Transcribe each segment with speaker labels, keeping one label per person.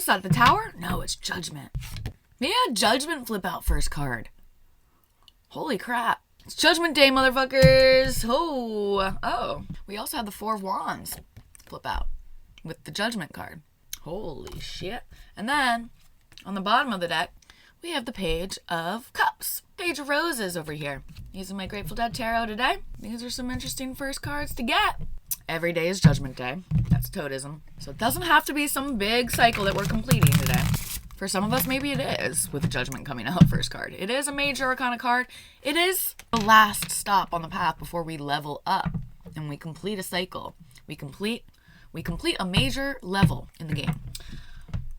Speaker 1: What's that, the Tower? No, it's Judgment. Yeah, Judgment flip out first card. Holy crap. It's Judgment Day, motherfuckers. Oh. We also have the Four of Wands flip out with the Judgment card. Holy shit. And then, on the bottom of the deck, we have the Page of Cups. Page of Roses over here. Using my Grateful Dead Tarot today. These are some interesting first cards to get. Every day is Judgment Day. That's toadism. So it doesn't have to be some big cycle that we're completing today. For some of us, maybe it is, with the Judgment coming out first card. It is a major arcana card. It is the last stop on the path before we level up and we complete a cycle. We complete a major level in the game.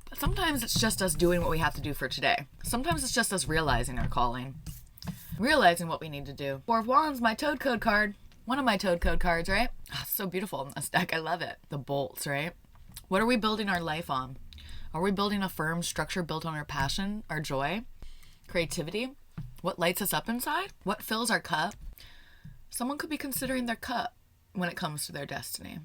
Speaker 1: But sometimes it's just us doing what we have to do for today. Sometimes it's just us realizing our calling. Realizing what we need to do. Four of Wands, my Toad Code card. One of my Toad Code cards, right? Oh, it's so beautiful in this deck. I love it. The bolts, right? What are we building our life on? Are we building a firm structure built on our passion, our joy, creativity? What lights us up inside? What fills our cup? Someone could be considering their cup when it comes to their destiny.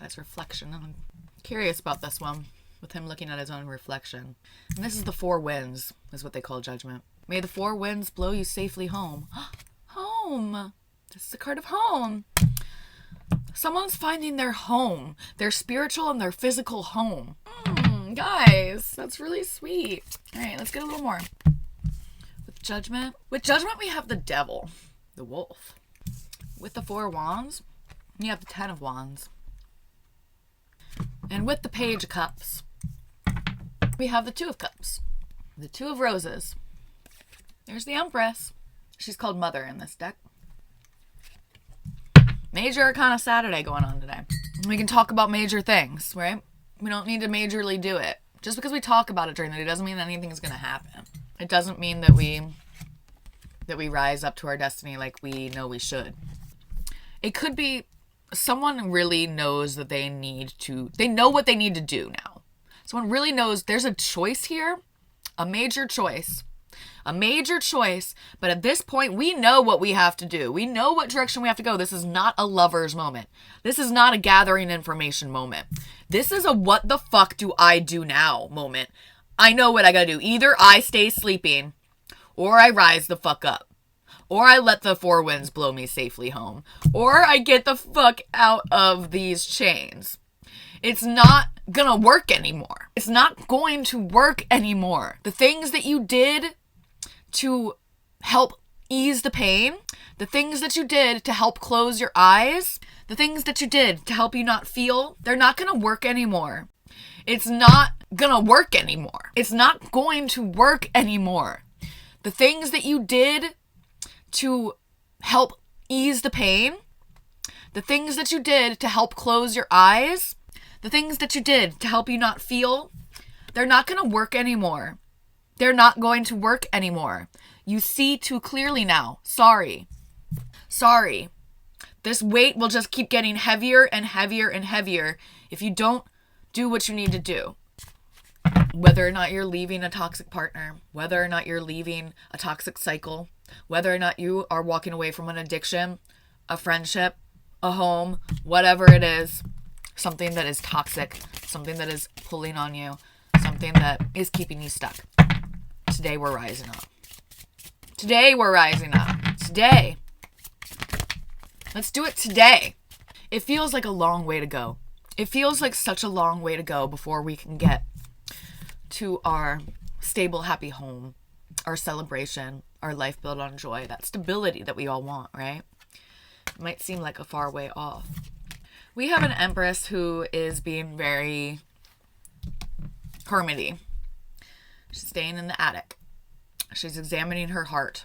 Speaker 1: That's reflection. I'm curious about this one, with him looking at his own reflection. And this is the Four Winds, is what they call Judgment. May the four winds blow you safely home. Home! This is the card of home. Someone's finding their home, their spiritual and their physical home. Guys, that's really sweet. All right, let's get a little more. With Judgment, we have the Devil, the Wolf. With the Four of Wands, you have the Ten of Wands. And with the Page of Cups, we have the Two of Cups, the Two of Roses. There's the Empress. She's called Mother in this deck. Major Arcana Saturday going on today. We can talk about major things, right? We don't need to majorly do it. Just because we talk about it during the day doesn't mean that anything's going to happen. It doesn't mean that we rise up to our destiny like we know we should. It could be someone really knows that they know what they need to do now. Someone really knows there's a choice here, a major choice, but at this point, we know what we have to do. We know what direction we have to go. This is not a lover's moment. This is not a gathering information moment. This is a what the fuck do I do now moment. I know what I gotta do. Either I stay sleeping, or I rise the fuck up, or I let the four winds blow me safely home, or I get the fuck out of these chains. It's not gonna work anymore. It's not going to work anymore. The things that you did to help ease the pain, the things that you did to help close your eyes, the things that you did to help you not feel, they're not going to work anymore. It's not going to work anymore. It's not going to work anymore. The things that you did to help ease the pain, the things that you did to help close your eyes, the things that you did to help you not feel, they're not going to work anymore. They're not going to work anymore. You see too clearly now. Sorry. This weight will just keep getting heavier and heavier and heavier if you don't do what you need to do. Whether or not you're leaving a toxic partner, whether or not you're leaving a toxic cycle, whether or not you are walking away from an addiction, a friendship, a home, whatever it is, something that is toxic, something that is pulling on you, something that is keeping you stuck. Today we're rising up. Today. Let's do it today. It feels like a long way to go. It feels like such a long way to go before we can get to our stable, happy home, our celebration, our life built on joy, that stability that we all want, right? It might seem like a far way off. We have an Empress who is being very hermity. She's staying in the attic. She's examining her heart.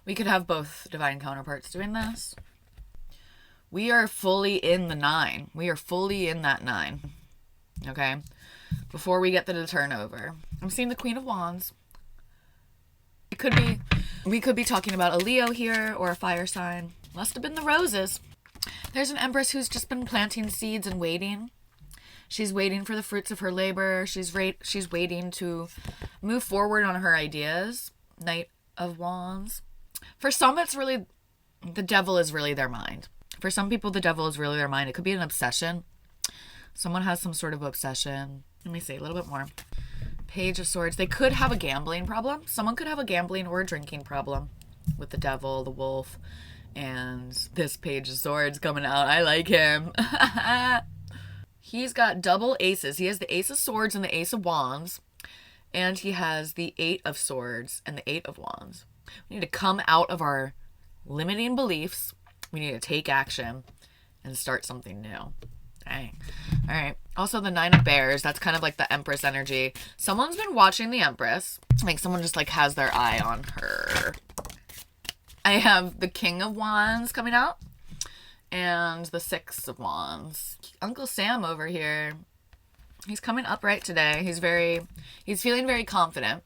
Speaker 1: We could have both divine counterparts doing this. We are fully in the 9. We are fully in that 9. Okay? Before we get to the turnover. I'm seeing the Queen of Wands. We could be talking about a Leo here or a fire sign. Must have been the roses. There's an Empress who's just been planting seeds and waiting. She's waiting for the fruits of her labor. She's waiting to move forward on her ideas. Knight of Wands. For some, it's really, the devil is really their mind. For some people, the devil is really their mind. It could be an obsession. Someone has some sort of obsession. Let me see a little bit more. Page of Swords. They could have a gambling problem. Someone could have a gambling or a drinking problem with the Devil, the Wolf, and this Page of Swords coming out. I like him. He's got double aces. He has the Ace of Swords and the Ace of Wands. And he has the Eight of Swords and the Eight of Wands. We need to come out of our limiting beliefs. We need to take action and start something new. Dang. All right. Also, the Nine of Bears. That's kind of like the Empress energy. Someone's been watching the Empress. Like someone just like has their eye on her. I have the King of Wands coming out. And the Six of Wands. Uncle Sam over here. He's coming upright today. He's feeling very confident.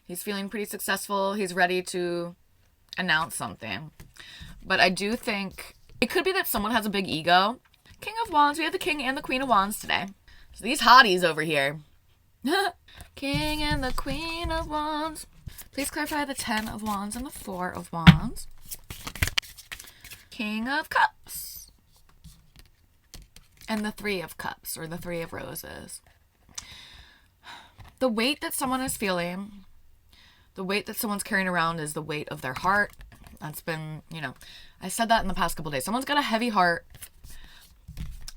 Speaker 1: He's feeling pretty successful. He's ready to announce something. But I do think it could be that someone has a big ego. King of Wands. We have the King and the Queen of Wands today. So these hotties over here. King and the Queen of Wands. Please clarify the 10 of Wands and the 4 of Wands. King of Cups. And the 3 of Cups, or the 3 of Roses. The weight that someone is feeling, the weight that someone's carrying around is the weight of their heart. That's been, I said that in the past couple days. Someone's got a heavy heart.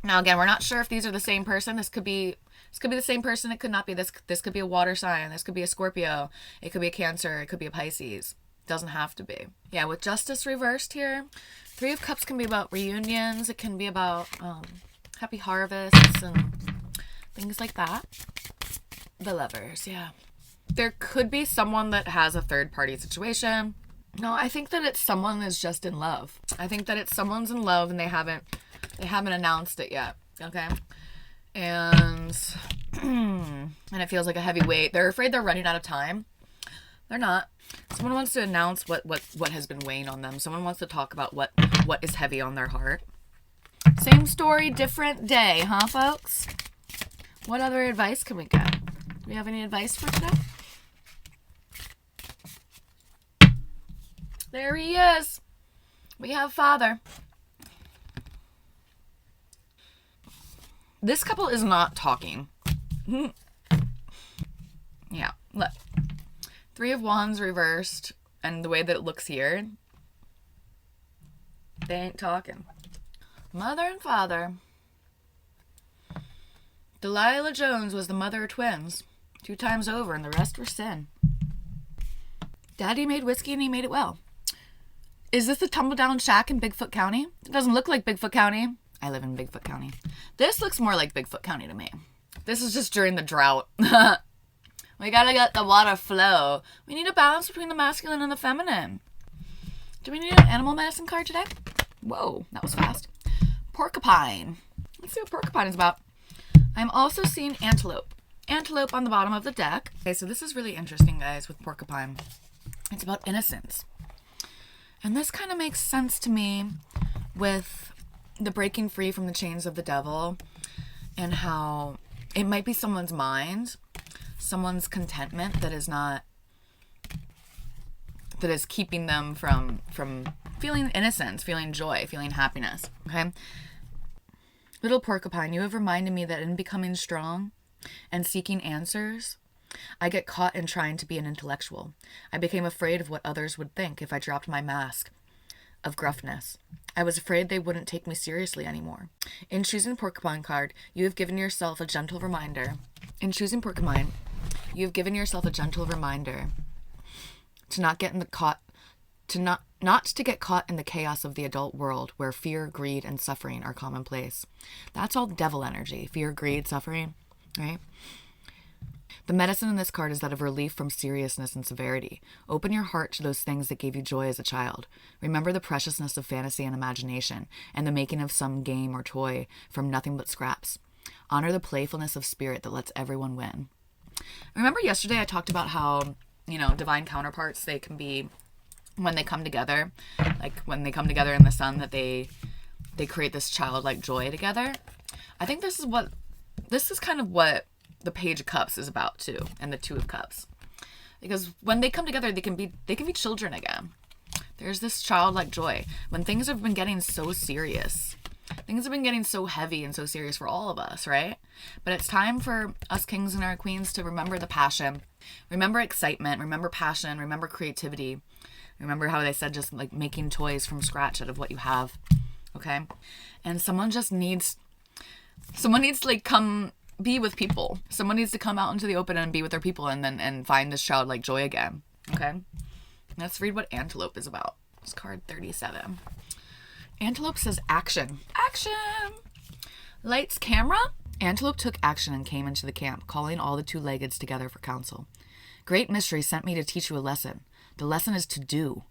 Speaker 1: Now, again, we're not sure if these are the same person. This could be the same person. It could not be. This could be a water sign. This could be a Scorpio. It could be a Cancer. It could be a Pisces. Doesn't have to be. Yeah, with Justice reversed here, 3 of Cups can be about reunions. It can be about happy harvests and things like that. The Lovers, yeah. There could be someone that has a third-party situation. No, I think that someone is just in love. I think that someone's in love and they haven't announced it yet, okay? And it feels like a heavy weight. They're afraid they're running out of time. They're not. Someone wants to announce what has been weighing on them. Someone wants to talk about what is heavy on their heart. Same story, different day, huh, folks? What other advice can we get? Do we have any advice for today? There he is. We have Father. This couple is not talking. Yeah, look. 3 of Wands reversed, and the way that it looks here, they ain't talking. Mother and Father. Delilah Jones was the mother of twins, 2 times over, and the rest were sin. Daddy made whiskey, and he made it well. Is this the tumble-down shack in Bigfoot County? It doesn't look like Bigfoot County. I live in Bigfoot County. This looks more like Bigfoot County to me. This is just during the drought. We gotta get the water flow. We need a balance between the masculine and the feminine. Do we need an animal medicine card today? Whoa, that was fast. Porcupine. Let's see what porcupine is about. I'm also seeing antelope. Antelope on the bottom of the deck. Okay, so this is really interesting, guys, with porcupine. It's about innocence. And this kind of makes sense to me with the breaking free from the chains of the devil and how it might be someone's mind, someone's contentment that is keeping them from feeling innocence, feeling joy, feeling happiness. Okay? Little porcupine, you have reminded me that in becoming strong and seeking answers, I get caught in trying to be an intellectual. I became afraid of what others would think if I dropped my mask of gruffness. I was afraid they wouldn't take me seriously anymore. In choosing porcupine card, you have given yourself a gentle reminder. In choosing porcupine, you have given yourself a gentle reminder to not get caught in the chaos of the adult world where fear, greed, and suffering are commonplace. That's all devil energy. Fear, greed, suffering, right? The medicine in this card is that of relief from seriousness and severity. Open your heart to those things that gave you joy as a child. Remember the preciousness of fantasy and imagination, and the making of some game or toy from nothing but scraps. Honor the playfulness of spirit that lets everyone win. Remember yesterday I talked about how, divine counterparts, they can be, when they come together, like when they come together in the sun, that they create this childlike joy together. I think this is kind of what the Page of Cups is about too, and the 2 of Cups. Because when they come together, they can be children again. There's this childlike joy. When things have been getting so serious, Things have been getting so heavy and so serious for all of us, right? But it's time for us kings and our queens to remember the passion, remember excitement, remember passion, remember creativity. Remember how they said just like making toys from scratch out of what you have, okay? And someone needs to like come be with people. Someone needs to come out into the open and be with their people and find this childlike joy again, okay? Let's read what Antelope is about. It's card 37. Antelope says action. Action! Lights, camera. Antelope took action and came into the camp, calling all the two-leggeds together for counsel. Great Mystery sent me to teach you a lesson. The lesson is to do.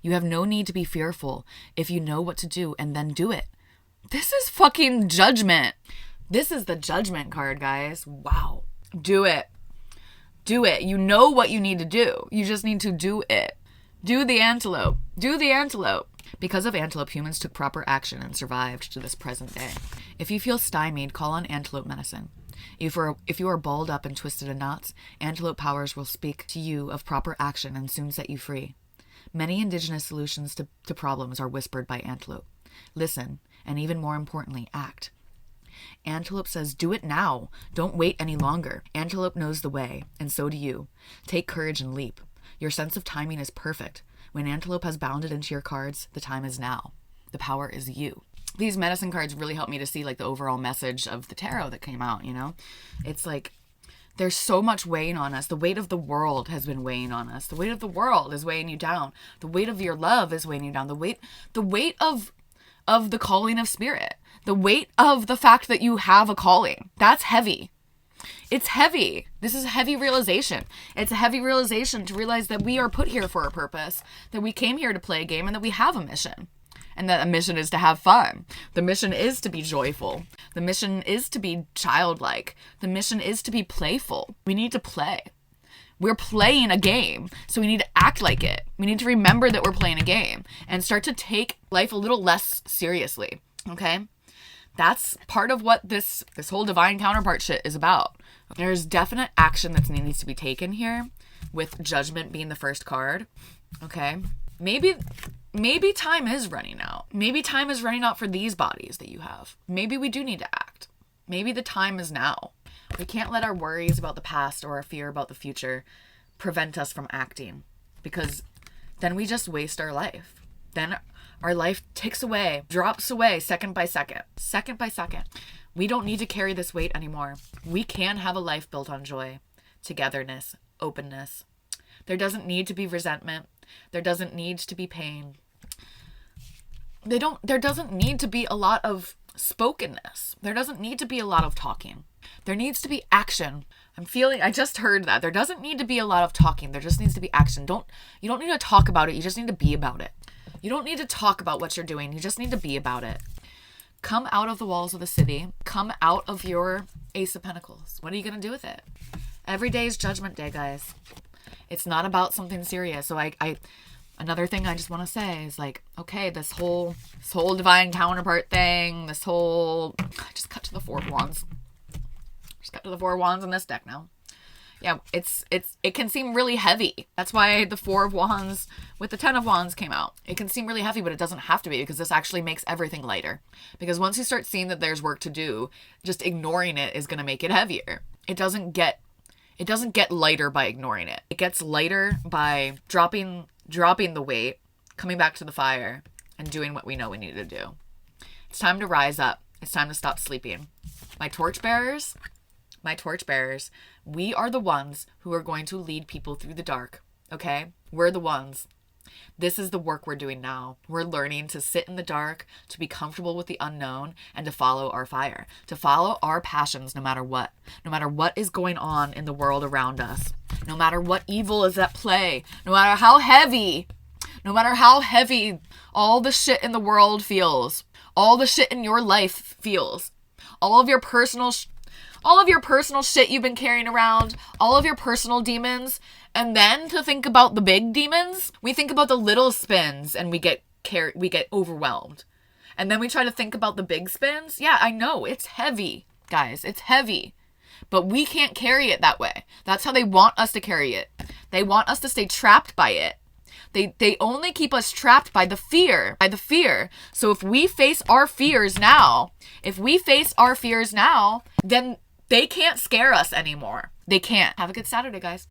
Speaker 1: You have no need to be fearful if you know what to do and then do it. This is fucking judgment. This is the judgment card, guys. Wow. Do it. Do it. You know what you need to do. You just need to do it. Do the antelope. Do the antelope. Because of Antelope, humans took proper action and survived to this present day. If you feel stymied, call on Antelope medicine. If you are balled up and twisted in knots, Antelope powers will speak to you of proper action and soon set you free. Many indigenous solutions to problems are whispered by Antelope. Listen, and even more importantly, act. Antelope says, do it now. Don't wait any longer. Antelope knows the way, and so do you. Take courage and leap. Your sense of timing is perfect. When Antelope has bounded into your cards, the time is now. The power is you. These medicine cards really help me to see like the overall message of the tarot that came out, you know? It's like there's so much weighing on us. The weight of the world has been weighing on us. The weight of the world is weighing you down. The weight of your love is weighing you down. The weight of the calling of spirit. The weight of the fact that you have a calling. That's heavy. It's heavy. This is a heavy realization. It's a heavy realization to realize that we are put here for a purpose, that we came here to play a game, and that we have a mission. And that a mission is to have fun. The mission is to be joyful. The mission is to be childlike. The mission is to be playful. We need to play. We're playing a game, so we need to act like it. We need to remember that we're playing a game and start to take life a little less seriously, okay? That's part of what this whole divine counterpart shit is about. There's definite action that needs to be taken here, with judgment being the first card, okay? Maybe time is running out. Maybe time is running out for these bodies that you have. Maybe we do need to act. Maybe the time is now. We can't let our worries about the past or our fear about the future prevent us from acting, because then we just waste our life. Then our life ticks away, drops away second by second. We don't need to carry this weight anymore. We can have a life built on joy, togetherness, openness. There doesn't need to be resentment. There doesn't need to be pain. There doesn't need to be a lot of spokenness. There doesn't need to be a lot of talking. There needs to be action. I just heard that. There doesn't need to be a lot of talking. There just needs to be action. You don't need to talk about it. You just need to be about it. You don't need to talk about what you're doing. You just need to be about it. Come out of the walls of the city. Come out of your Ace of Pentacles. What are you going to do with it? Every day is Judgment Day, guys. It's not about something serious. So another thing I just want to say is like, okay, this whole divine counterpart thing, I just cut to the Four of Wands. Just cut to the Four of Wands in this deck now. Yeah, it can seem really heavy. That's why the Four of Wands with the Ten of Wands came out. It can seem really heavy, but it doesn't have to be, because this actually makes everything lighter. Because once you start seeing that there's work to do, just ignoring it is going to make it heavier. It doesn't get lighter by ignoring it. It gets lighter by dropping the weight, coming back to the fire, and doing what we know we need to do. It's time to rise up. It's time to stop sleeping. My torchbearers, we are the ones who are going to lead people through the dark, okay? We're the ones. This is the work we're doing now. We're learning to sit in the dark, to be comfortable with the unknown, and to follow our fire, to follow our passions no matter what is going on in the world around us, no matter what evil is at play, no matter how heavy all the shit in the world feels, all the shit in your life feels, all of your personal shit you've been carrying around, all of your personal demons, and then to think about the big demons. We think about the little spins and we get overwhelmed. And then we try to think about the big spins. Yeah, I know, it's heavy, guys, it's heavy. But we can't carry it that way. That's how they want us to carry it. They want us to stay trapped by it. They only keep us trapped by the fear. So if we face our fears now, then they can't scare us anymore. They can't. Have a good Saturday, guys.